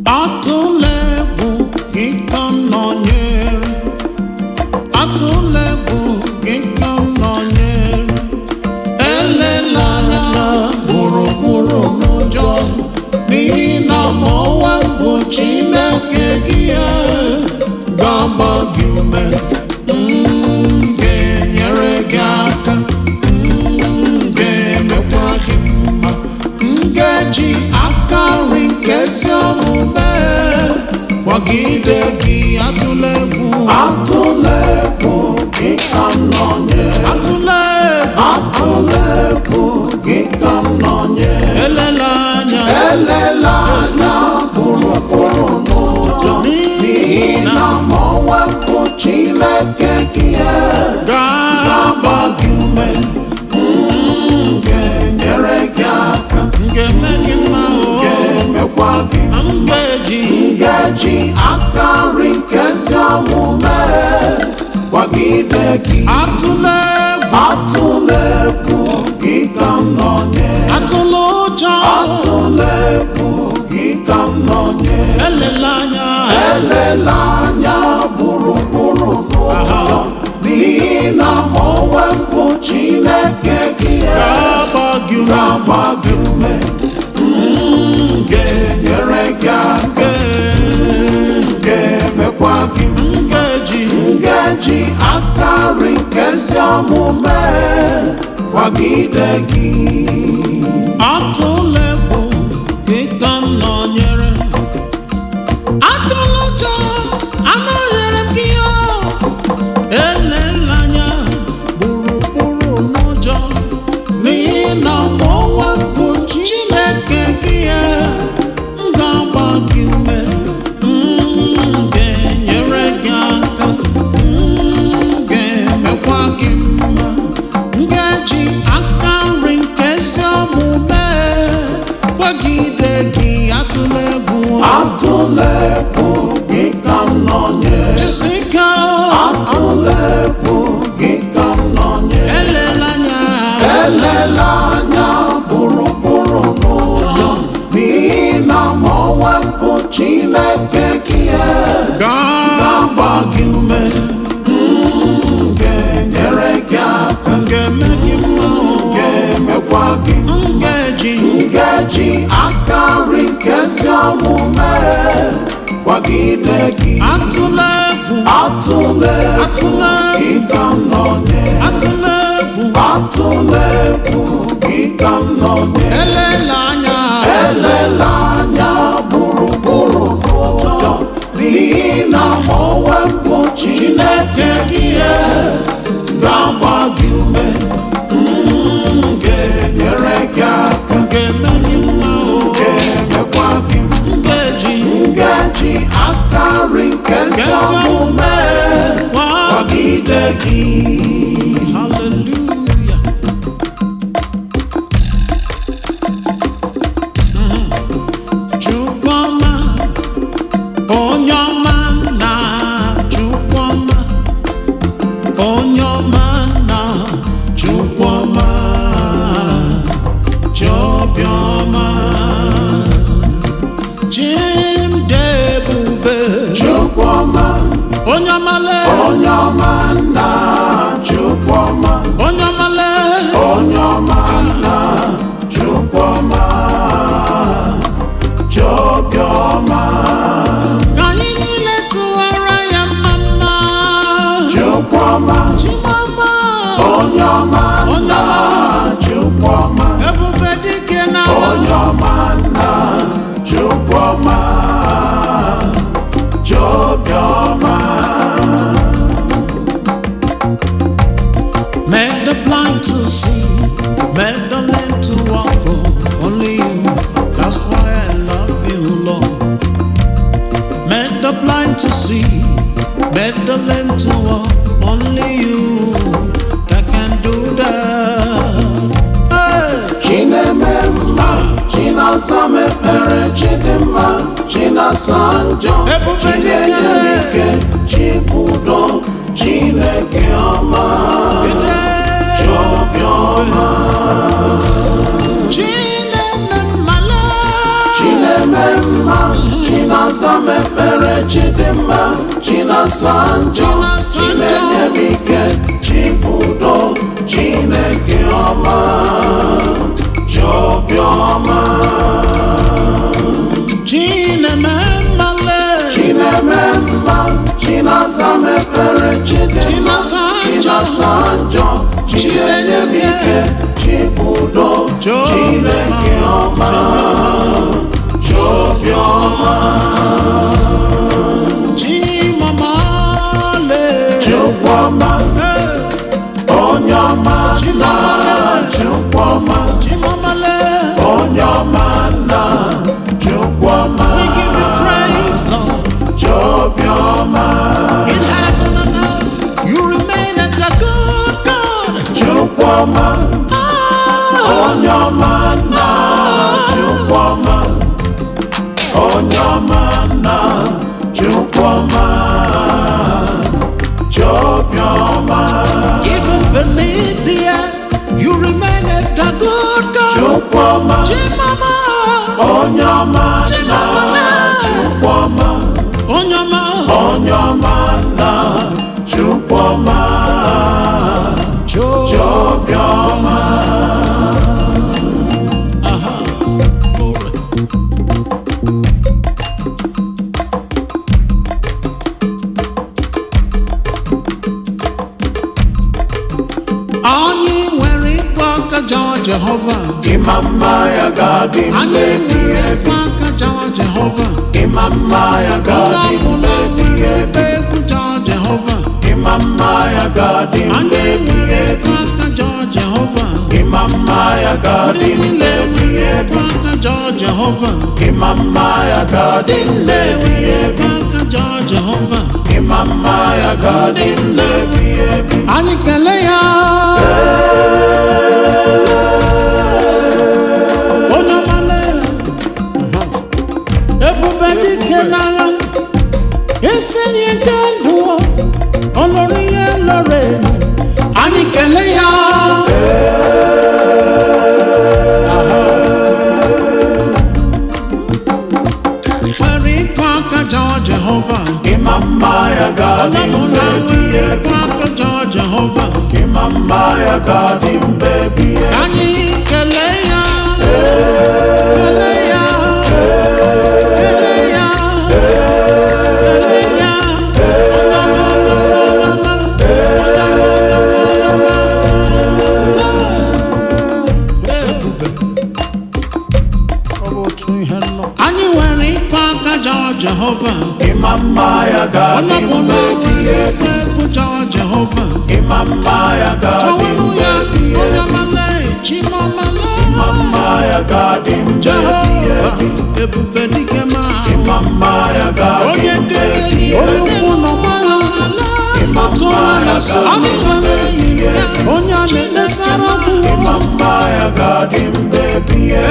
Atụla egwu gị ka m nọnyere, atụla egwu gị ka m nọnyere, elela anya gburugburu n'ụjọ, n'ihi na ma onwe m bụ Chineke gị ga-agba gị ume, ga-enyere gị aka, ga-emekwa gị mma, ga-eji aka nri nke ezi omume kwagide gị. Atụla egwu, atụla egwu gị ka m nọnyere, atụla egwu gị ka m nọnyere, elela anya gburugburu n'ụjọ, n'ihi na ma onwe m bụ Chineke gị ga-agba gị ume, ga-enyere gị aka, ga-eme gị mma, ga-emekwa gị ngaji aka nri nke ezi omume kwagide gị. Atụla egwu gị ka m nọnyere, atụla ụjọ, atụla egwu gị ka m nọnyere, elela anya gburugburu n'ụjọ, n'ihi na ma onwe m bụ Chineke gị ga-agba gị ume, ga-enyere gị aka, ga-emekwa gị ngaji aka nri nke ezi omume kwagide gị. Atụla egwu gị ka m nọnyere, atụla ụjọ, anọnyere m gị, elela anya gburugburu n'ụjọ, n'ihi na ma onwe m bụ Chineke gị ga-agba gị ume, ga-enyere gị aka, ga-emekwa gị mma, ga-eji aka nri nke ezi omume kwagide gị. Atụla egwu, atụla egwu gị ka m nọnyere, Jessica, atụla egwu gị ka m nọnyere, elela anya gburugburu n'ụjọ, n'ihi na ma onwe m bụ Chineke gị ga-agba gị ume, ga-enyere gị aka, ga-eme gị mma, ga-emekwa gị ngaji aka nri nke ezi omume kwagide gị. Atụla egwu, atụla egwu gị ka m nọnyere, atụla egwu gị ka m nọnyere, elela anya gburugburu n'ụjọ, n'ihi na ma onwe m bụ Chineke gị ga-agba gị ume, ga-enyere gị aka, ga-eme gị mma, ga-emekwa gị ngaji aka nri nke ezi omume kwagide gị. Hallelujah. Chukwu ọma, onye ọma na Chukwu ọma, onye ọma na Chukwu ọma, Obiọma, Chimdebube, Chukwu ọma, onye ọmale, onye ọma na Chukwu ọma, onye ọmale, onye ọma na Chukwu ọma, Obiọma, ka anyị niile tụwara ya mma, Chukwu ọma, Chimọma, onye ọma na Chukwu ọma, ebube dike na onye ọma na Chukwu ọma, Obiọma. Make the blind to see, make the lame to walk, only you, that's why I love you, Lord. Make the blind to see, make the lame to walk, only you that can do that. Hey. Chinememma, Chinasa mepere Chidimma, Chinasa njọ, Chineke, Chibudo, Chineke ọma, Obiọma. Chinememma, Chinaza mepere Chidimma, Chinasanjo, Chinenyemike, Chibudo, Chineke ọma, Chobiọma. Chinememmale, Chinememma, Chinaza mepere Chidimma, Chinasanjo, Chinenyemike, Chibudo, Chineke ọma, Chobiọma. Chimamale, Chukwu ọma, Onyoma na Chukwu ọma, Chimamale, Onyoma na Chukwu ọma. We give you praise, Lord. Chobiọma. In heaven and earth, you remain a good God. Chukwu ọma, Onyoma na Chukwu ọma. Onyoma na Chukwu ọma, Chobiọma. Even beneath the earth, you remain a good God. Chukwu ọma, Chimama. Onyoma na Chukwu ọma. Onyoma, Onyoma na Chukwu ọma, Chobiọma. Anyị nwere ịkpọ aka jawa Jehova. Ịma mma ya ga-adị mgbe ebighị ebi. Ịma mma ya ga-adị mgbe ebighị ebi. Ịma mma ya ga-adị mgbe ebighị ebi. Ịma mma ya ga-adị mgbe ebighị ebi. Ịma mma ya ga-adị mgbe ebighị ebi. Ịma mma ya ga-adị mgbe ebighị ebi. Anyị kelee ya. Onyomale, ebube dike n'agha, isi ihe nke ndụ, ọlọrọ ihe lọrọ enyi. Anyị kelee ya. Nwere ịkọ aka jawa Jehova. Ịma mma ya ga-adị mgbe ebighị ebi. Ịma mma ya ga-adị mgbe ebighị ebi. Anyị kelee ya. Kelee ya. Kelee ya. Kelee ya. Anyị nwere ịkọ aka jawa Jehova. Ịma mma ya ga-adị mgbe ebighị ebi. Ịma mma ya ga-adị mgbe ebighị ebi. Ịma mma ya ga-adị mgbe ebighị ebi. Ebube dike ma. Ịma mma ya ga-adị mgbe ebighị ebi. Ịma mma ya ga-adị mgbe ebighị ebi. Ịma mma ya ga-adị mgbe ebighị ebi.